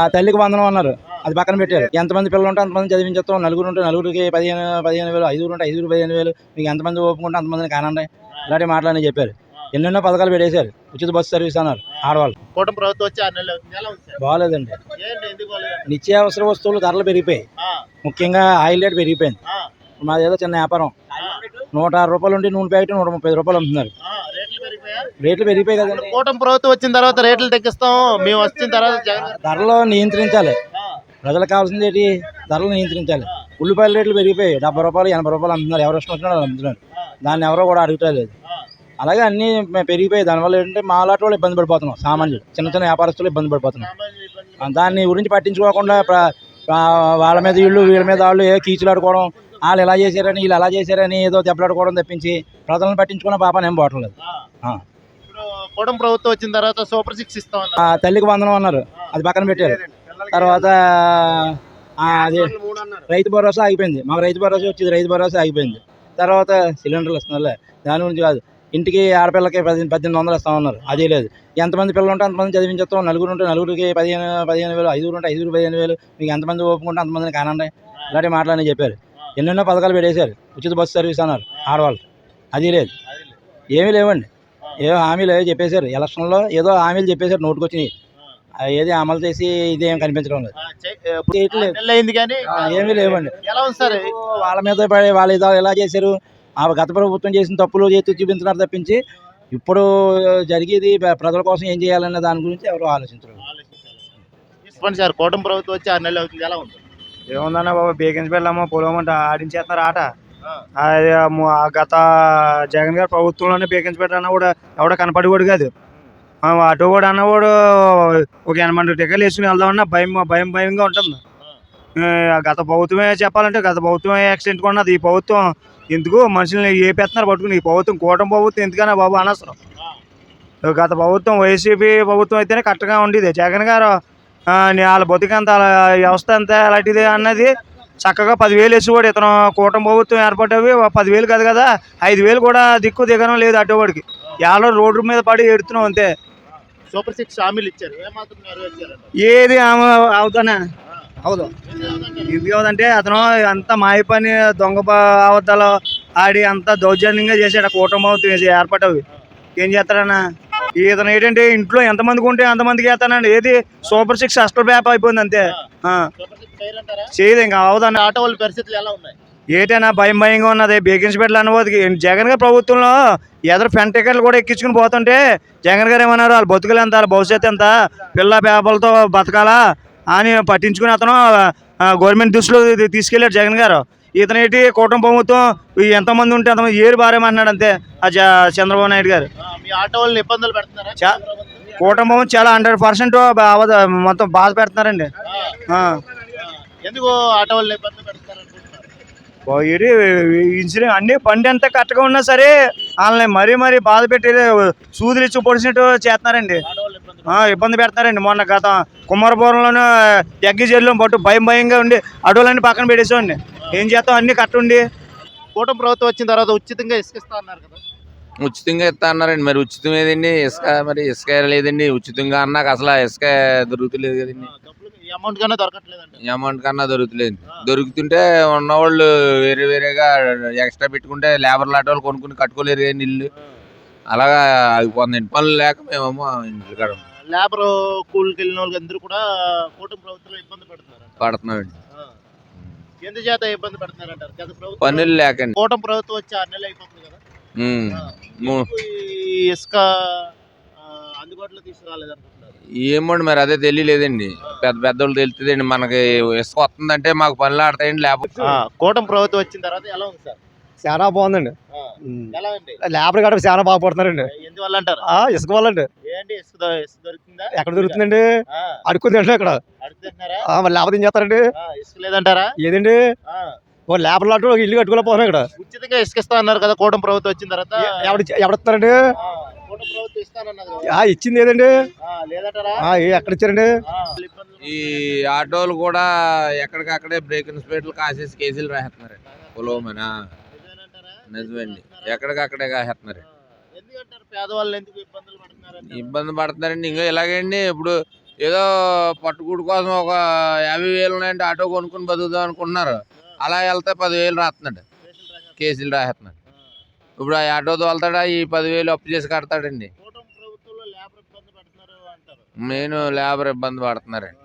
ఆ తల్లికి వందనం అన్నారు, అది పక్కన పెట్టారు. ఎంతమంది పిల్లలు ఉంటే అంతమంది చదివించేస్తాం, నలుగురు ఉంటే నలుగురికి 15,000, ఐదుగురు ఉంటే ఐదుగురు 15,000, మీకు ఎంతమంది ఓపుకుంటే అంతమందిని కానండి, ఇలాంటి మాటలని చెప్పారు. ఎన్నెన్నో పథకాలు పెట్టేశారు, ఉచిత బస్సు సర్వీస్ అన్నారు ఆడవాళ్ళు. కూటమి ప్రభుత్వం వచ్చి 6 నెలలు అవుతుంది. ఎలా ఉంది సార్? బాగాలేదండి. ఏంటి ఎందుకు బాలేదు? నిత్యావసర వస్తువులు ధరలు పెరిగిపోయాయి, ముఖ్యంగా ఆయిల్ రేట్ పెరిగిపోయింది. మాదేదో చిన్న వ్యాపారం, 106 రూపాయలు ఉండి నూనె ప్యాకెట్ 130 రూపాయలు అమ్ముతున్నారు. రేట్లు పెరిగిపోయి కదండి. కూటమి ప్రభుత్వం వచ్చిన తర్వాత రేట్లు తగ్గిస్తాం, మేము వచ్చిన తర్వాత ధరలు నియంత్రించాలి. ప్రజలకు కావాల్సింది ఏంటి? ధరలు నియంత్రించాలి. ఉల్లిపాయల రేట్లు పెరిగిపోయి 70 రూపాయలు 80 రూపాయలు అమ్ముతున్నారు. ఎవరు ఇష్టం వచ్చినా అమ్ముతున్నారు, దాన్ని ఎవరో కూడా అడుగుతలేదు. అలాగే అన్నీ పెరిగిపోయి, దానివల్ల ఏంటంటే మా అలాంటి వాళ్ళు ఇబ్బంది పడిపోతున్నాం, సామాన్యులు చిన్న చిన్న వ్యాపారస్తులు ఇబ్బంది పడిపోతున్నాం. దాన్ని గురించి పట్టించుకోకుండా వాళ్ళ మీద వీళ్ళ మీద వాళ్ళు కీచులాడుకోవడం, వాళ్ళు ఇలా చేశారని వీళ్ళు అలా చేశారని ఏదో దెబ్బలాడుకోవడం తప్పించి ప్రజలను పట్టించుకున్న పాపని ఏం పోవట్లేదు. కూటమి ప్రభుత్వం వచ్చిన తర్వాత సూపర్ 6 ఇస్తాం, తల్లికి వందనం అన్నారు, అది పక్కన పెట్టారు. తర్వాత అది రైతు భరోసా ఆగిపోయింది. మాకు రైతు భరోసా వచ్చింది, రైతు భరోసా ఆగిపోయింది. తర్వాత సిలిండర్లు ఇస్తున్నారు, దాని గురించి కాదు. ఇంటికి ఆడపిల్లకి 1800 ఇస్తామన్నారు, అది లేదు. ఎంతమంది పిల్లలు ఉంటే అంతమంది చదివించేస్తాం, నలుగురు ఉంటే నలుగురికి 15,000, ఐదుగురు ఉంటే ఐదుగురు 15,000, మీకు ఎంతమంది ఓపుకుంటే అంతమందిని కానండి, ఇలాంటి మాటలని చెప్పారు. ఎన్నెన్నో పథకాలు పెట్టేశారు, ఉచిత బస్సు సర్వీస్ అన్నారు ఆడవాళ్ళు, అది లేదు. ఏమీ లేవండి, ఏదో హామీలు ఏదో చెప్పేశారు. ఎలక్షన్లో ఏదో హామీలు చెప్పేశారు, నోటుకొచ్చినాయి, ఏది అమలు చేసి ఇదేం కనిపించడం లేదు. ఏమీ లేవండి. వాళ్ళ మీద పడి వాళ్ళు ఇలా చేశారు, ఆ గత ప్రభుత్వం చేసిన తప్పులు చూపించినారు తప్పించి ఇప్పుడు జరిగేది ప్రజల కోసం ఏం చేయాలనే దాని గురించి ఎవరు ఆలోచించరు. సార్ కూటమి ప్రభుత్వం వచ్చి 6 నెలలు అవుతుంది, ఎలా ఉంది? ఏముందన్నా బాబు, బేకిన్స్ పెళ్ళామో పొలం ఆడించేస్తున్నారు ఆట. అది గత జగన్ గారి ప్రభుత్వంలోనే బేకిన్స్ పెట్టాలన్నా కూడా ఎవడ కనపడేవాడు కాదు. అటు కూడా అన్నవాడు ఒక 80 టికెట్లు వేసుకుని వెళ్దామన్నా భయంగా ఉంటుంది. గత ప్రభుత్వమే చెప్పాలంటే గత ప్రభుత్వమే యాక్సిడెంట్ కొన్నది. ఈ ప్రభుత్వం ఎందుకు మనుషుల్ని ఏపేస్తున్నారు పట్టుకుని? ఈ ప్రభుత్వం కూటమి ప్రభుత్వం ఎందుకన్నా బాబు అనవసరం. గత ప్రభుత్వం వైసీపీ ప్రభుత్వం అయితేనే కరెక్ట్గా ఉండేది. జగన్ గారు వాళ్ళ బతికంత వ్యవస్థ అంతా అలాంటిది అన్నది చక్కగా 10,000 వేసేవాడు. ఇతను కూటమి ప్రభుత్వం ఏర్పడేవి 10,000 కాదు కదా, 5,000 కూడా దిక్కు దిగడం లేదు అటువాడికి. ఎవరో రోడ్డు మీద పడి ఎడుతున్నాం అంతే. సూపర్ 6 హామీలు ఇచ్చారు, ఏది అవుతానే అవుదు. ఎందుకు అవుదంటే అతను అంత మాయ పని దొంగ అబద్ధాలు ఆడి అంత దౌర్జన్యంగా చేశాడు. కూటమి ప్రభుత్వం ఏర్పడవి ఏం చేస్తాడన్నా? ఇతను ఏంటంటే ఇంట్లో ఎంతమందికి ఉంటే అంతమందికి వేస్తానండి. ఏది సూపర్ 6 అస్టల్ బ్యాప్ అయిపోయింది అంతే. చేయదు ఇంకా అవుదన్న. ఆటో వాళ్ళ పరిస్థితులు ఎలా ఉన్నాయి? ఏటైనా భయంగా ఉన్నది. బేకిన్స్పేటలు అన్నవాదికి జగన్ గారి ప్రభుత్వంలో ఎదురు పెన్ టికెట్లు కూడా ఎక్కించుకుని పోతుంటే జగన్ గారు ఏమన్నారు, వాళ్ళ బతుకులు ఎంత, వాళ్ళ భవిష్యత్తు ఎంత, పిల్ల పేపర్లతో బతకాలా అని పట్టించుకుని అతను గవర్నమెంట్ దృష్టిలో తీసుకెళ్ళాడు జగన్ గారు. ఇతను ఏంటి కూటమి ప్రభుత్వం ఎంతమంది ఉంటే అంతమంది ఏరు బారేమంటున్నాడు అంతే చంద్రబాబు నాయుడు గారు. కూటమి ప్రభుత్వం చాలా 100% మొత్తం బాధ పెడుతున్నారండి. ఎందుకు ఆటో వాళ్ళు ఇబ్బంది పెడతారు? ఇన్సూరెన్స్ అన్ని బండి అంతా కరెక్ట్గా ఉన్నా సరే వాళ్ళని మరీ బాధ పెట్టి సూదులు ఇచ్చి పొడిచినట్టు చేస్తున్నారండి, ఇబ్బంది పెడతారండి. మొన్న గత కుమారపురంలోనే ఎగ్గి జైల్లో పట్టు భయంగా ఉండి అడవులన్నీ పక్కన పెట్టేసామండి. ఏం చేస్తాం, అన్ని కరెక్ట్ ఉండి. కూటమి ప్రభుత్వం వచ్చిన తర్వాత ఉచితంగా ఇసుక ఇస్తా అన్నారు కదా? ఉచితంగా ఇస్తా అన్నారండి, మరి ఉచితం ఏదండి? ఇసుక లేదండి. ఉచితంగా అన్నాక అసలు ఇసుక దొరుకుతలేదు కదండి. అమౌంట్ కన్నా దొరకట్లేదండి. అమౌంట్ కన్నా దొరుకుతలేదు. దొరుకుతుంటే ఉన్నవాళ్ళు వేరేగా ఎక్స్ట్రా పెట్టుకుంటే లేబర్ లాంటి వాళ్ళు కొనుక్కుని కట్టుకోలేరు కదండి ఇల్లు. అలాగా ఆగిపోతుందండి, పనులు లేక మేమేమో ఇంటికాడ లేబర్ కూలికి వెళ్ళిన వాళ్ళు అందరూ కూడా కూటమి ప్రభుత్వం ఇబ్బంది పడుతున్నామండి. ఎందుచేత ఇబ్బంది పడుతున్నారంటారు? పనులు లేకండి. కూటమి ప్రభుత్వం వచ్చి 6 నెలలు అయిపోతుంది కదా, ఇసుక అందుబాటులో తీసుకురాలేదంటున్నారు. ఏమోండి మరి అదే తెలియలేదండి. పెద్దోళ్ళు తెలుస్తుందండి. మనకి ఇసుక వస్తుందంటే మాకు పనులు ఆడతాయండి. లేకపోతే కూటమి ప్రభుత్వం వచ్చిన తర్వాత ఎలా ఉంది సార్? చాలా బాగుందండి. లేబర్ గడ చాలా బాగా పడుతున్నారండి. ఎందువల్ల అంటారు? ఇసుక వల్ల అండి. ఎక్కడ దొరుకుతుందండి? అడుక్కుంది ఇక్కడ. లేబర్ ఏం చేస్తారండి? ఇసుక లేదంటారా? ఏదండి, లేబర్ లాంటి ఇల్లు కట్టుకోలేకపోతున్నాం ఇక్కడ. ఉచితంగా ఇసుక ఇస్తా అన్నారు కదా కూటమి ప్రభుత్వం వచ్చిన తర్వాత? ఎవరిస్తారండి? ఇచ్చింది ఏదండి, ఎక్కడ ఇచ్చారండి? ఈ ఆటోలు కూడా ఎక్కడికక్కడే బ్రేకింగ్ స్పీడ్లు కాసేసి కేసులు రాసేస్తున్నారండి. పొలవమనా నిజమండి, ఎక్కడికక్కడే కాసేస్తున్నారు. పేదవాళ్ళు ఎందుకు ఇబ్బంది పడుతున్నారండి? ఇంకా ఇలాగండి ఇప్పుడు ఏదో పట్టుకూడు కోసం ఒక 50,000 ఉన్నాయంటే ఆటో కొనుక్కుని బతుకుదాం అనుకుంటున్నారు. అలా వెళ్తే 10,000 రాస్తున్నాడు, కేసులు రాస్తున్నాడు. ఇప్పుడు ఆ ఆటో తోలుతాడా ఈ 10,000 అప్పు చేసి కడతాడండి. కూటమి ప్రభుత్వంలో లేబర్ ఇబ్బంది పెడుతున్నారు అంటారు. మెయిన్ లేబర్ ఇబ్బంది పడుతున్నారండి.